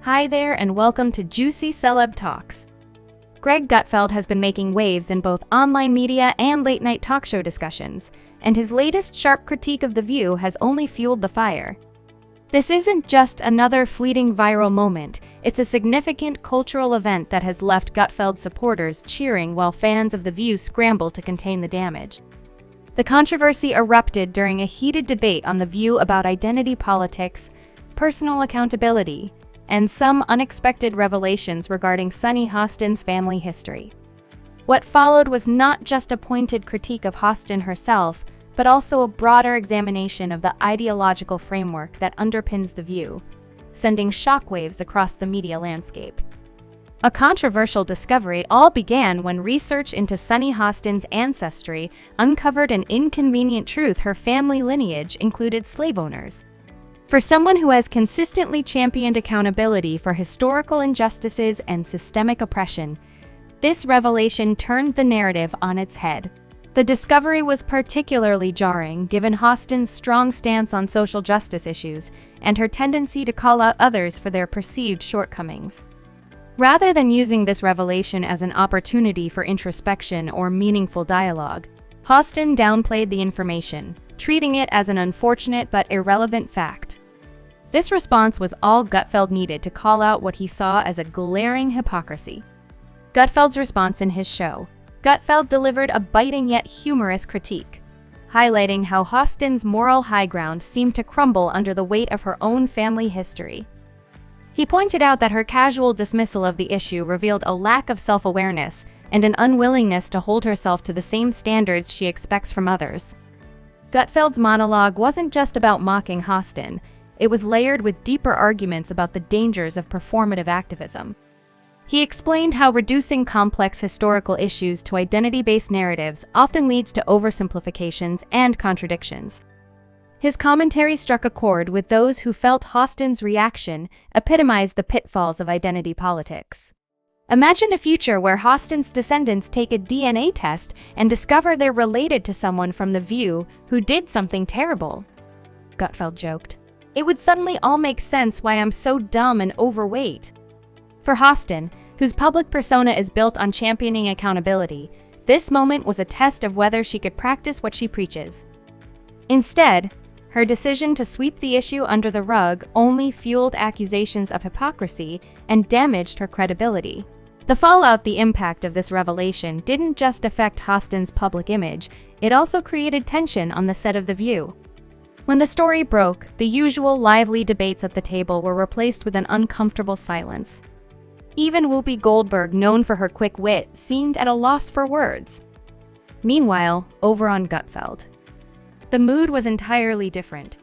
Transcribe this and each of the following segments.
Hi there and welcome to Juicy Celeb Talks. Greg Gutfeld has been making waves in both online media and late-night talk show discussions, and his latest sharp critique of The View has only fueled the fire. This isn't just another fleeting viral moment, it's a significant cultural event that has left Gutfeld supporters cheering while fans of The View scramble to contain the damage. The controversy erupted during a heated debate on The View about identity politics, personal accountability, and some unexpected revelations regarding Sunny Hostin's family history. What followed was not just a pointed critique of Hostin herself, but also a broader examination of the ideological framework that underpins The View, sending shockwaves across the media landscape. A controversial discovery all began when research into Sunny Hostin's ancestry uncovered an inconvenient truth: her family lineage included slave owners. For someone who has consistently championed accountability for historical injustices and systemic oppression, this revelation turned the narrative on its head. The discovery was particularly jarring given Hostin's strong stance on social justice issues and her tendency to call out others for their perceived shortcomings. Rather than using this revelation as an opportunity for introspection or meaningful dialogue, Hostin downplayed the information, treating it as an unfortunate but irrelevant fact. This response was all Gutfeld needed to call out what he saw as a glaring hypocrisy. Gutfeld's response in his show, Gutfeld delivered a biting yet humorous critique, highlighting how Hostin's moral high ground seemed to crumble under the weight of her own family history. He pointed out that her casual dismissal of the issue revealed a lack of self-awareness and an unwillingness to hold herself to the same standards she expects from others. Gutfeld's monologue wasn't just about mocking Hostin, it was layered with deeper arguments about the dangers of performative activism. He explained how reducing complex historical issues to identity-based narratives often leads to oversimplifications and contradictions. His commentary struck a chord with those who felt Hostin's reaction epitomized the pitfalls of identity politics. Imagine a future where Hostin's descendants take a DNA test and discover they're related to someone from The View who did something terrible. Gutfeld joked. It would suddenly all make sense why I'm so dumb and overweight. For Hostin, whose public persona is built on championing accountability, this moment was a test of whether she could practice what she preaches. Instead, her decision to sweep the issue under the rug only fueled accusations of hypocrisy and damaged her credibility. The fallout, the impact of this revelation didn't just affect Hostin's public image, it also created tension on the set of The View. When the story broke, the usual lively debates at the table were replaced with an uncomfortable silence. Even Whoopi Goldberg, known for her quick wit, seemed at a loss for words. Meanwhile, over on Gutfeld, the mood was entirely different.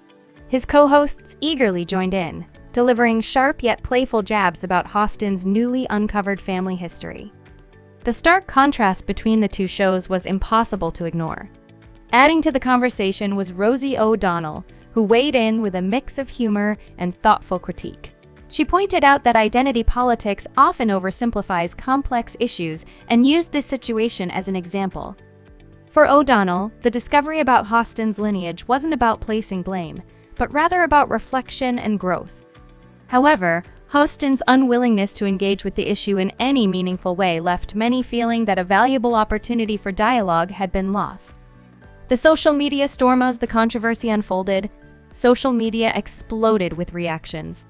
His co-hosts eagerly joined in, delivering sharp yet playful jabs about Hostin's newly uncovered family history. The stark contrast between the two shows was impossible to ignore. Adding to the conversation was Rosie O'Donnell, who weighed in with a mix of humor and thoughtful critique. She pointed out that identity politics often oversimplifies complex issues and used this situation as an example. For O'Donnell, the discovery about Hostin's lineage wasn't about placing blame, but rather about reflection and growth. However, Hostin's unwillingness to engage with the issue in any meaningful way left many feeling that a valuable opportunity for dialogue had been lost. The social media storm as the controversy unfolded, social media exploded with reactions.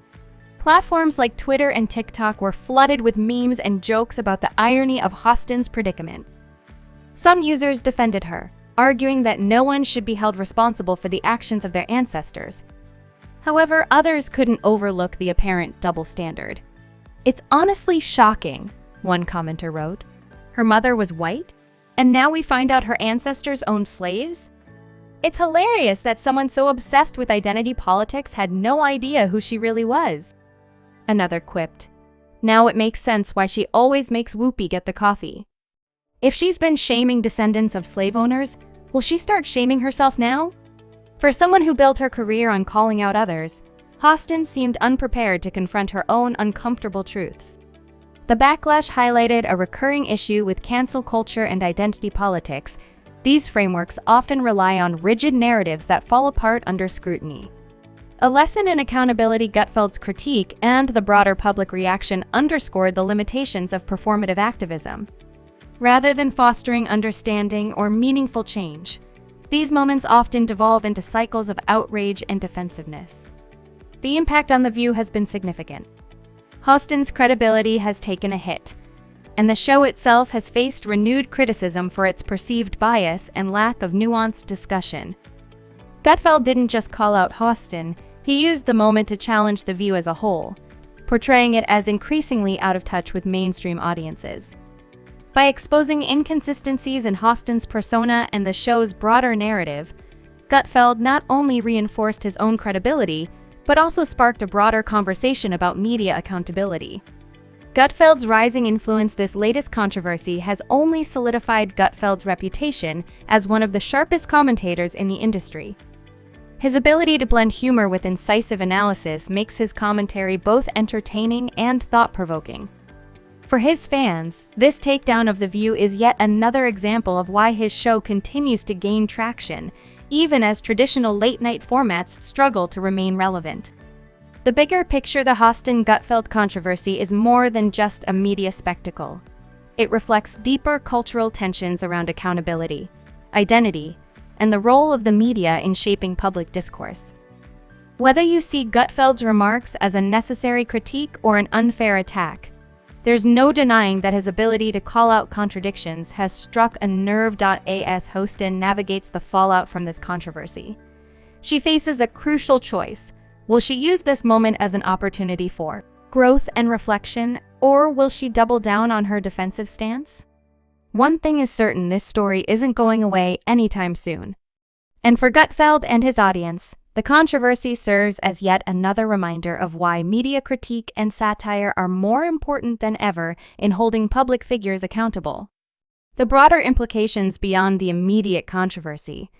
Platforms like Twitter and TikTok were flooded with memes and jokes about the irony of Hostin's predicament. Some users defended her, arguing that no one should be held responsible for the actions of their ancestors. However, others couldn't overlook the apparent double standard. "It's honestly shocking," one commenter wrote. "Her mother was white? And now we find out her ancestors owned slaves? It's hilarious that someone so obsessed with identity politics had no idea who she really was." Another quipped, "Now it makes sense why she always makes Whoopi get the coffee. If she's been shaming descendants of slave owners, will she start shaming herself now?" For someone who built her career on calling out others, Hostin seemed unprepared to confront her own uncomfortable truths. The backlash highlighted a recurring issue with cancel culture and identity politics. These frameworks often rely on rigid narratives that fall apart under scrutiny. A lesson in accountability. Gutfeld's critique and the broader public reaction underscored the limitations of performative activism. Rather than fostering understanding or meaningful change, these moments often devolve into cycles of outrage and defensiveness. The impact on The View has been significant. Hostin's credibility has taken a hit, and the show itself has faced renewed criticism for its perceived bias and lack of nuanced discussion. Gutfeld didn't just call out Hostin, he used the moment to challenge The View as a whole, portraying it as increasingly out of touch with mainstream audiences. By exposing inconsistencies in Hostin's persona and the show's broader narrative, Gutfeld not only reinforced his own credibility, but also sparked a broader conversation about media accountability. Gutfeld's rising influence. This latest controversy has only solidified Gutfeld's reputation as one of the sharpest commentators in the industry. His ability to blend humor with incisive analysis makes his commentary both entertaining and thought-provoking. For his fans, this takedown of The View is yet another example of why his show continues to gain traction, even as traditional late-night formats struggle to remain relevant. The bigger picture. The Hostin-Gutfeld controversy is more than just a media spectacle. It reflects deeper cultural tensions around accountability, identity, and the role of the media in shaping public discourse. Whether you see Gutfeld's remarks as a necessary critique or an unfair attack, there's no denying that his ability to call out contradictions has struck a nerve. As Hostin navigates the fallout from this controversy, she faces a crucial choice. Will she use this moment as an opportunity for growth and reflection, or will she double down on her defensive stance? One thing is certain: this story isn't going away anytime soon. And for Gutfeld and his audience, the controversy serves as yet another reminder of why media critique and satire are more important than ever in holding public figures accountable. The broader implications beyond the immediate controversy.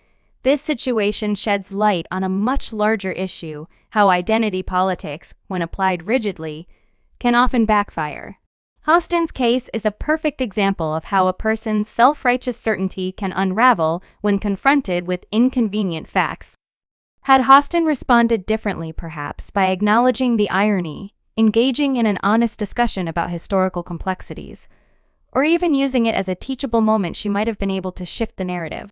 This situation sheds light on a much larger issue: how identity politics, when applied rigidly, can often backfire. Hostin's case is a perfect example of how a person's self-righteous certainty can unravel when confronted with inconvenient facts. Had Hostin responded differently, perhaps by acknowledging the irony, engaging in an honest discussion about historical complexities, or even using it as a teachable moment, she might have been able to shift the narrative.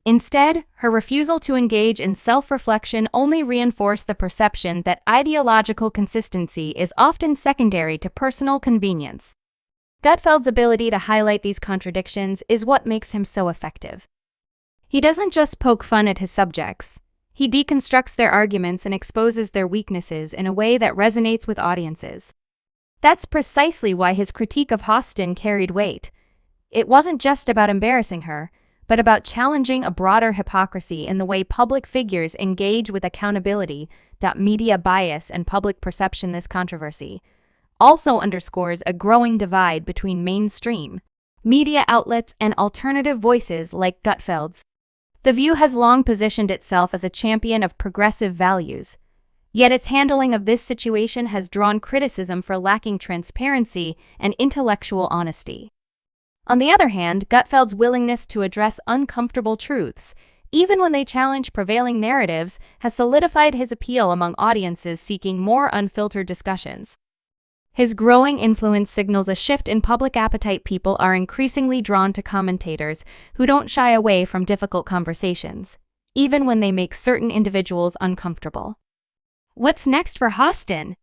Instead, her refusal to engage in self-reflection only reinforced the perception that ideological consistency is often secondary to personal convenience. Gutfeld's ability to highlight these contradictions is what makes him so effective. He doesn't just poke fun at his subjects. He deconstructs their arguments and exposes their weaknesses in a way that resonates with audiences. That's precisely why his critique of Hostin carried weight. It wasn't just about embarrassing her, but about challenging a broader hypocrisy in the way public figures engage with accountability. Media bias and public perception. This controversy also underscores a growing divide between mainstream media outlets and alternative voices like Gutfeld's. The View has long positioned itself as a champion of progressive values, yet its handling of this situation has drawn criticism for lacking transparency and intellectual honesty. On the other hand, Gutfeld's willingness to address uncomfortable truths, even when they challenge prevailing narratives, has solidified his appeal among audiences seeking more unfiltered discussions. His growing influence signals a shift in public appetite. People are increasingly drawn to commentators who don't shy away from difficult conversations, even when they make certain individuals uncomfortable. What's next for Hostin?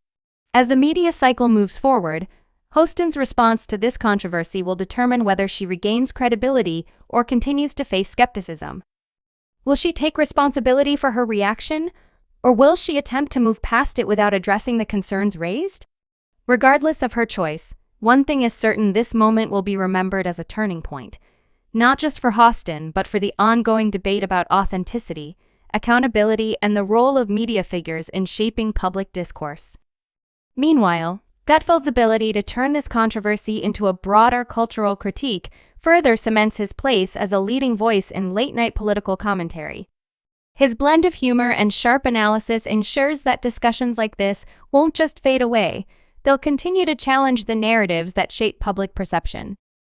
As the media cycle moves forward, Hostin's response to this controversy will determine whether she regains credibility or continues to face skepticism. Will she take responsibility for her reaction, or will she attempt to move past it without addressing the concerns raised? Regardless of her choice, one thing is certain: this moment will be remembered as a turning point, not just for Hostin, but for the ongoing debate about authenticity, accountability, and the role of media figures in shaping public discourse. Meanwhile, Gutfeld's ability to turn this controversy into a broader cultural critique further cements his place as a leading voice in late-night political commentary. His blend of humor and sharp analysis ensures that discussions like this won't just fade away, they'll continue to challenge the narratives that shape public perception.